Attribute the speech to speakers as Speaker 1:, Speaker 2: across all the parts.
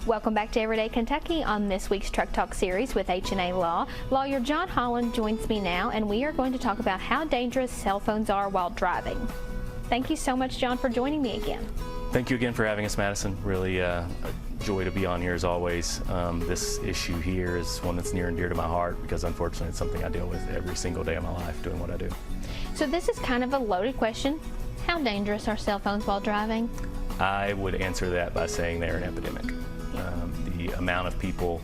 Speaker 1: Welcome back to Everyday Kentucky on this week's Truck Talk series with H&A Law. Lawyer John Hollan joins me now, and we are going to talk about how dangerous cell phones are while driving. Thank you so much, John, for joining me again.
Speaker 2: Thank you again for having us, Madison. Really a joy to be on here as always. This issue here is one that's near and dear to my heart because unfortunately it's something I deal with every single day of my life doing what I do.
Speaker 1: So this is kind of a loaded question. How dangerous are cell phones while driving?
Speaker 2: I would answer that by saying they're an epidemic. The amount of people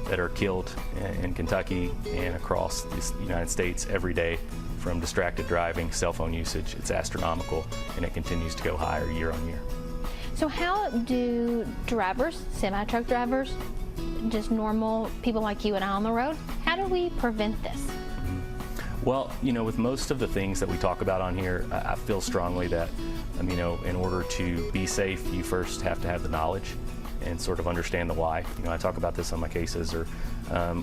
Speaker 2: that are killed in Kentucky and across the United States every day from distracted driving, cell phone usage, it's astronomical, and it continues to go higher year on year.
Speaker 1: So how do drivers, semi-truck drivers, just normal people like you and I on the road, how do we prevent this?
Speaker 2: Well, with most of the things that we talk about on here, I feel strongly that, in order to be safe, you first have to have the knowledge and sort of understand the why. I talk about this on my cases or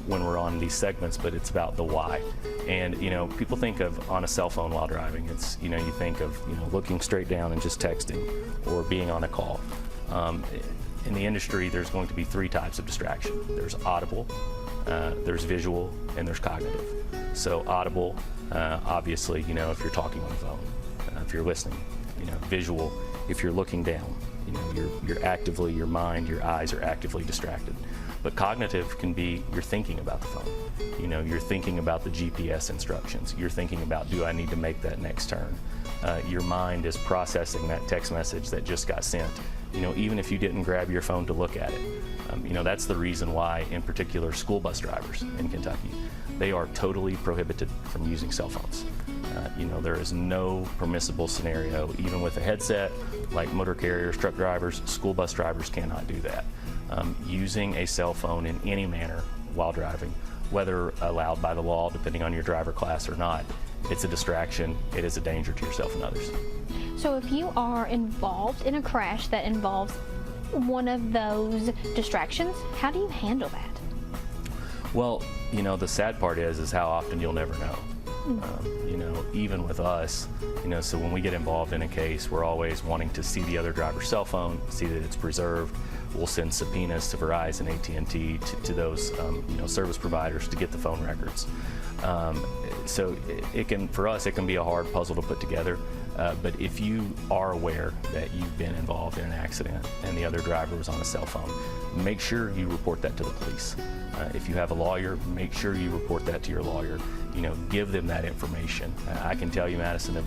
Speaker 2: when we're on these segments, but it's about the why. And, people think of on a cell phone while driving. It's, you think of, looking straight down and just texting or being on a call. In the industry, there's going to be three types of distraction. There's audible, there's visual, and there's cognitive. So audible, obviously, if you're talking on the phone, if you're listening, visual, if you're looking down, you're actively, your mind, your eyes are actively distracted. But cognitive can be you're thinking about the phone. You're thinking about the GPS instructions. You're thinking about, do I need to make that next turn? Your mind is processing that text message that just got sent, even if you didn't grab your phone to look at it. That's the reason why, in particular, school bus drivers in Kentucky, they are totally prohibited from using cell phones. There is no permissible scenario, even with a headset, like motor carriers, truck drivers, school bus drivers cannot do that. Using a cell phone in any manner while driving, whether allowed by the law, depending on your driver class or not, it's a distraction, it is a danger to yourself and others.
Speaker 1: So if you are involved in a crash that involves one of those distractions, how do you handle that?
Speaker 2: Well, the sad part is how often you'll never know. Even with us, so when we get involved in a case, we're always wanting to see the other driver's cell phone, see that it's preserved. We'll send subpoenas to Verizon, AT&T, to those service providers to get the phone records. So for us, it can be a hard puzzle to put together. But if you are aware that you've been involved in an accident and the other driver was on a cell phone, make sure you report that to the police. If you have a lawyer, make sure you report that to your lawyer. Give them that information. I can tell you, Madison, of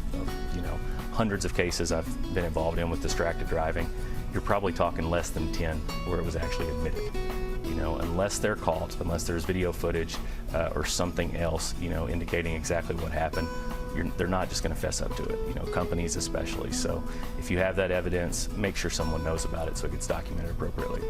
Speaker 2: hundreds of cases I've been involved in with distracted driving, you're probably talking less than 10 where it was actually admitted. Unless they're caught, unless there's video footage or something else, indicating exactly what happened, they're not just going to fess up to it, companies especially. So if you have that evidence, make sure someone knows about it so it gets documented appropriately.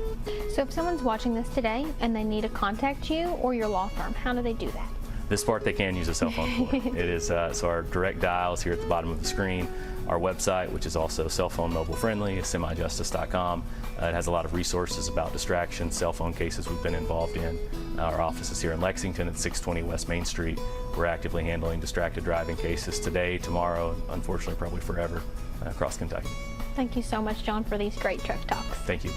Speaker 1: So if someone's watching this today and they need to contact you or your law firm, how do they do that?
Speaker 2: This part they can use a cell phone for. It is, so our direct dial is here at the bottom of the screen. Our website, which is also cell phone mobile friendly, is semijustice.com. It has a lot of resources about distraction, cell phone cases we've been involved in. Our office is here in Lexington at 620 West Main Street. We're actively handling distracted driving cases today, tomorrow, unfortunately probably forever, across Kentucky.
Speaker 1: Thank you so much, John, for these great truck talks.
Speaker 2: Thank you.